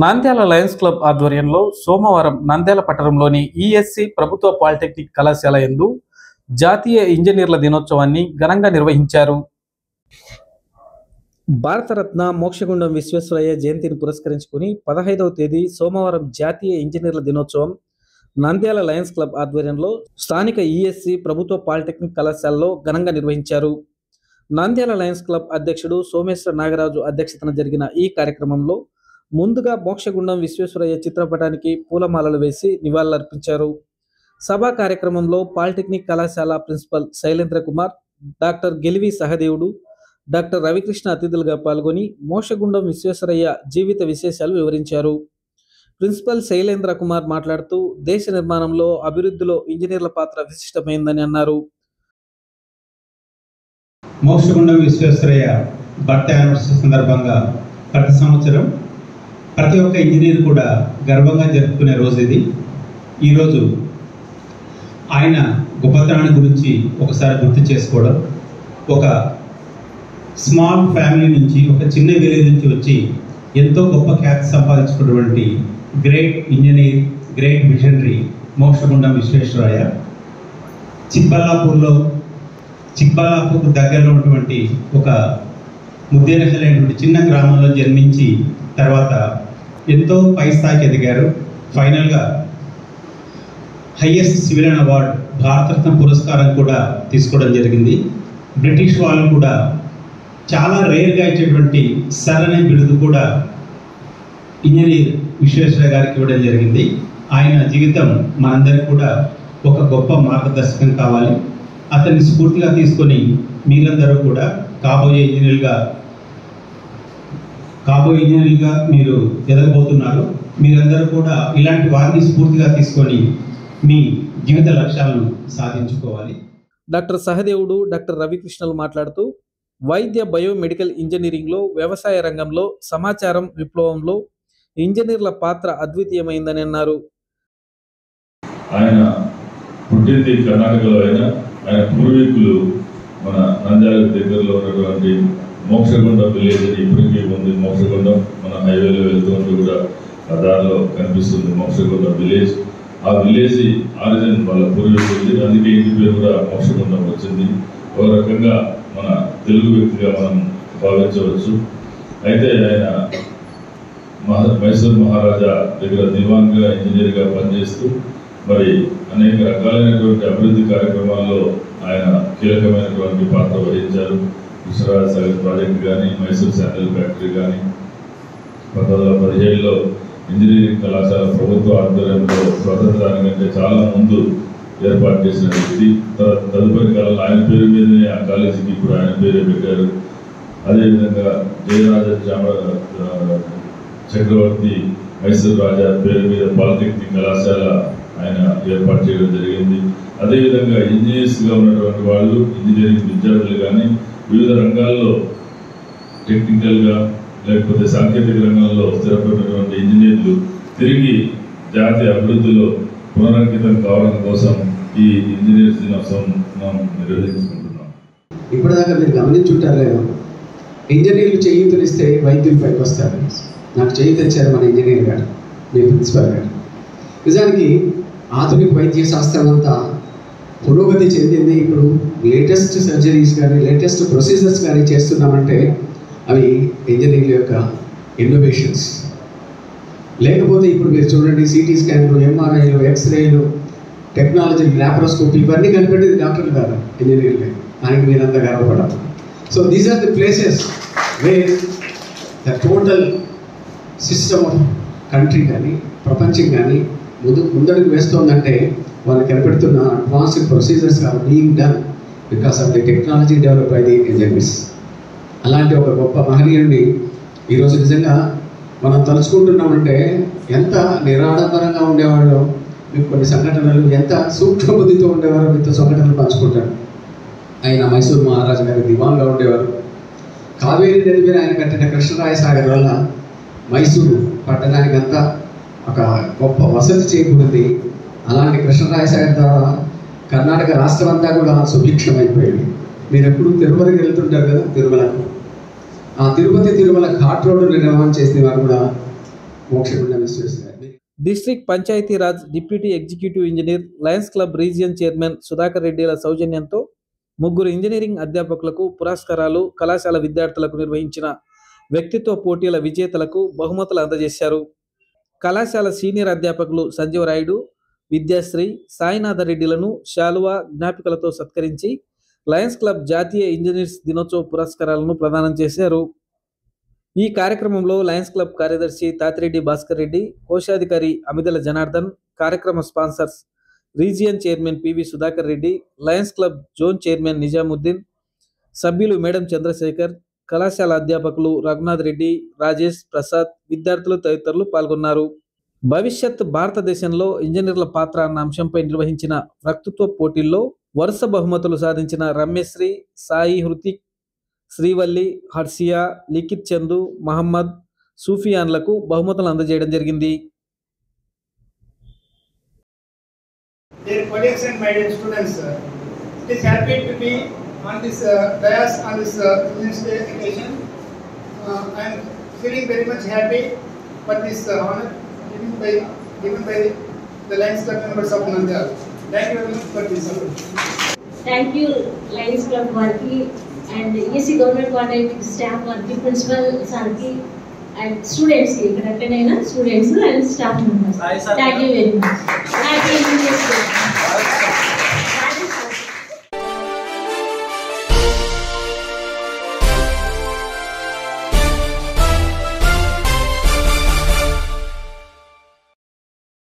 Nandyal Lions club ఆధ్వర్యంలో సోమవారం నంద్యాల పట్టణంలోని ఈఎస్సి ప్రభుత్వ పాలిటెక్నిక్ కళాశాల యందు జాతీయ ఇంజనీర్ల దినోత్సవాన్ని ఘనంగా నిర్వహించారు. భారతరత్న మోక్షగుండం విశ్వేశ్వరయ్య జయంతిని పురస్కరించుకుని 15వ తేదీ సోమవారం జాతీయ ఇంజనీర్ల దినోత్సవం నంద్యాల లయన్స్ క్లబ్ ఆధ్వర్యంలో స్థానిక ఈఎస్సి ప్రభుత్వ పాలిటెక్నిక్ కళాశాలలో ఘనంగా నిర్వహించారు. నంద్యాల లయన్స్ క్లబ్ అధ్యక్షుడు సోమేశ్వర నాగరాజు అధ్యక్షతన జరిగిన ఈ కార్యక్రమంలో ముందుగా మోక్షగుండం విశ్వేశ్వరయ్య చిత్రపటానికి పూలమాలలు వేసి నివాళులర్పించారు. సభా కార్యక్రమంలో పాలిటెక్నిక్ కళాశాల ప్రిన్సిపల్ శైలేంద్ర కుమార్, డాక్టర్ గెలివి సహదేవుడు, డాక్టర్ రవికృష్ణ అతిథులుగా పాల్గొని మోక్షగుండం విశ్వేశ్వరయ్య జీవిత విశేషాలు వివరించారు. ప్రిన్సిపల్ శైలేంద్ర కుమార్ మాట్లాడుతూ దేశ నిర్మాణంలో అభివృద్ధిలో ఇంజనీర్ల పాత్ర విశిష్టమైందని అన్నారు. మోక్షగుండం విశ్వేశ్వరయ్య బర్త్ యానివర్సరీ సందర్భంగా ప్రతి సంవత్సరం ప్రతి ఒక్క ఇంజనీర్ కూడా గర్వంగా జరుపుకునే రోజు ఇది. ఈరోజు ఆయన గొప్పతనాన్ని గురించి ఒకసారి గుర్తు చేసుకోవడం, ఒక స్మాల్ ఫ్యామిలీ నుంచి, ఒక చిన్న విలేజ్ నుంచి వచ్చి ఎంతో గొప్ప ఖ్యాతి సంపాదించుకున్నటువంటి great engineer, great visionary Mokshagundam Visvesvaraya Chikballapur దగ్గరలో ఉన్నటువంటి ఒక ముద్దేనహలైనటువంటి చిన్న గ్రామంలో జన్మించి తర్వాత ఎంతో పై స్థాయికి ఎదిగారు. ఫైనల్గా హైయెస్ట్ సివిలియన్ అవార్డ్ భారతరత్న పురస్కారం కూడా తీసుకోవడం జరిగింది. బ్రిటిష్ వాళ్ళు కూడా చాలా రేర్గా ఇచ్చేటువంటి సర్ అనే బిరుదు కూడా ఇంజనీర్ విశ్వేశ్వరయ్య గారికి ఇవ్వడం జరిగింది. ఆయన జీవితం మనందరికీ కూడా ఒక గొప్ప మార్గదర్శకం కావాలి. అతన్ని స్ఫూర్తిగా తీసుకొని మీరందరూ కూడా కాబోయే ఇంజనీర్లుగా మీరు ఎదగబోతున్నారు. మీరందరూ కూడా ఇలాంటి వారిని స్ఫూర్తిగా తీసుకొని మీ జీవిత లక్ష్యాలను సాధించుకోవాలి. డాక్టర్ సహదేవుడు, డాక్టర్ రవికృష్ణలు మాట్లాడుతూ వైద్య బయోమెడికల్ ఇంజనీరింగ్లో, వ్యవసాయ రంగంలో, సమాచారం విప్లవంలో ఇంజనీర్ల పాత్ర అద్వితీయమైందని అన్నారు. ఆయన పుట్టింది కర్ణాటకలో అయినా ఆయన పూర్వీకులు మన నంద్యాల దగ్గరలో ఉన్నటువంటి మోక్షగుండం విలేజ్ అని ఇప్పటికీ ఉంది. మోక్షగుండం మన హైవేలో వెళ్తూ ఉంటే కూడా ఆ దారిలో కనిపిస్తుంది మోక్షగుండం విలేజ్. ఆ విలేజ్ ఆరిజిన్ వాళ్ళ పూర్వీకులు, అందుకే ఇంటి పేరు కూడా మోక్షగుండం వచ్చింది. ఒక రకంగా మన తెలుగు వ్యక్తిగా మనం భావించవచ్చు. అయితే ఆయన మైసూర్ మహారాజా దగ్గర దివాన్గా ఇంజనీర్గా పనిచేస్తూ మరి అనేక రకాలైనటువంటి అభివృద్ధి కార్యక్రమాల్లో ఆయన కీలకమైనటువంటి పాత్ర వహించారు. కృష్ణరాజ సాగర్ ప్రాజెక్ట్ కానీ, మైసూర్ శాండల్ ఫ్యాక్టరీ కానీ, 1917లో ఇంజనీరింగ్ కళాశాల ప్రభుత్వ ఆధ్వర్యంలో స్వతంత్రానికంటే చాలా ముందు ఏర్పాటు చేసిన వ్యక్తి. తదుపరి కాలంలో ఆయన పేరు మీదనే ఆ కాలేజీకి ఇప్పుడు ఆయన పేరే పెట్టారు. అదేవిధంగా జయరాజ చక్రవర్తి మైసూర్ రాజా పేరు మీద పాలిటెక్నిక్ కళాశాల ఆయన ఏర్పాటు చేయడం జరిగింది. అదేవిధంగా ఇంజనీర్స్గా ఉన్నటువంటి వాళ్ళు, ఇంజనీరింగ్ విద్యార్థులు కానీ వివిధ రంగాల్లో టెక్నికల్గా లేకపోతే సాంకేతిక రంగంలో స్థిరపడినటువంటి ఇంజనీర్లు తిరిగి జాతీయ అభివృద్ధిలో పునరంకితం కావడం కోసం ఈ ఇంజనీర్స్ దినోత్సవం మనం నిర్వహించుకుంటున్నాం. ఇప్పటిదాకా మీరు గమనించుంటారు లేదు, ఇంజనీర్లు చేయూతనిస్తే వైద్యులు పైకి వస్తారు. నాకు చేయూతనిచ్చారు మన ఇంజనీర్ గారు, మీ ప్రిన్సిపల్ గారు. నిజానికి ఆధునిక వైద్య శాస్త్రం అంతా పురోగతి చెందింది. ఇప్పుడు లేటెస్ట్ సర్జరీస్ కానీ, లేటెస్ట్ ప్రొసీజర్స్ కానీ చేస్తున్నామంటే అవి ఇంజనీర్ల యొక్క ఇన్నోవేషన్స్. లేకపోతే ఇప్పుడు మీరు చూడండి, సిటీ స్కాన్లు, ఎంఆర్ఐలు, ఎక్స్రేలు, టెక్నాలజీ, ల్యాప్రోస్కోపీ ఇవన్నీ కనిపెట్టేది డాక్టర్లు కాదు, ఇంజనీర్లే. దానికి మీరంతా గర్వపడాలి. So these are the places where the total system of country కానీ, ప్రపంచం కానీ ముందడుగు వేస్తోందంటే వాళ్ళు కనిపెడుతున్న advanced procedures are being done because of the technology develop by the engineers. అలాంటి ఒక గొప్ప మహనీయుడిని ఈరోజు నిజంగా మనం తలుచుకుంటున్నామంటే ఎంత నిరాడంబరంగా ఉండేవాళ్ళు. మీకు కొన్ని సంఘటనలు, ఎంత సూక్ష్మ బుద్ధితో ఉండేవారు, మీతో సంఘటనలు పంచుకుంటారు. ఆయన మైసూర్ మహారాజు గారి దివాన్గా ఉండేవారు. కావేరీ నది మీద ఆయన కట్టిన కృష్ణరాయ సాగర్ వల్ల మైసూరు పట్టణానికంతా ఒక గొప్ప వసతి చేకూరింది. అలాంటి కృష్ణరాయ సాగర్ ద్వారా కర్ణాటక రాష్ట్రం అంతా కూడా సుభిక్షమైపోయింది. మీరు ఎప్పుడు తిరుమలకి వెళ్తుంటారు కదా, తిరుమలకు. ఆ తిరుపతి తిరుమల ఘాట్ రోడ్డు నిర్మాణం చేసిన వారు కూడా Mokshagunda Visvesvaraya. District Panchayati Raj deputy executive engineer Lions Club region chairman Sudhakar రెడ్డిల సౌజన్యంతో ముగ్గురు ఇంజనీరింగ్ అధ్యాపకులకు పురస్కారాలు, కళాశాల విద్యార్థులకు నిర్వహించిన వ్యక్తిత్వ పోటీల విజేతలకు బహుమతులు అందజేశారు. కళాశాల సీనియర్ అధ్యాపకులు సంజీవరాయుడు, విద్యాశ్రీ, సాయినాథ రెడ్డిలను శాలువా, జ్ఞాపికలతో సత్కరించి లయన్స్ క్లబ్ జాతీయ ఇంజనీర్స్ దినోత్సవ పురస్కారాలను ప్రదానం చేశారు. ఈ కార్యక్రమంలో లయన్స్ క్లబ్ కార్యదర్శి తాతిరెడ్డి భాస్కర్ రెడ్డి, కోశాధికారి అమిదల జనార్దన్, కార్యక్రమ sponsors region chairman PV Sudhakar Reddy, Lions club zone chairman Nizamuddin, సభ్యులు మేడం చంద్రశేఖర్, కళాశాల అధ్యాపకులు రఘునాథ్ రెడ్డి, రాజేష్, ప్రసాద్, విద్యార్థులు తదితరులు పాల్గొన్నారు. భవిష్యత్ భారతదేశంలో ఇంజనీర్ల పాత్ర అన్న అంశంపై నిర్వహించిన వక్తృత్వ పోటీల్లో వరుస బహుమతులు సాధించిన రమ్యశ్రీ, సాయి, హృతిక్, శ్రీవల్లి, హర్షియా, లిఖిత్ చందు, మహమ్మద్, సూఫియాన్లకు బహుమతులు అందజేయడం జరిగింది. Dear colleagues and my dear students, it is happy to be on this dais on this Children's Day occasion. I am feeling very much happy for this honor given by the Lions Club members of Nandyal. Thank you very much for this support. Thank you Lions Club Varki and ESC Government College staff Varki, Principal Sarki and students, students and staff members. Thank you very much. Happy New Year.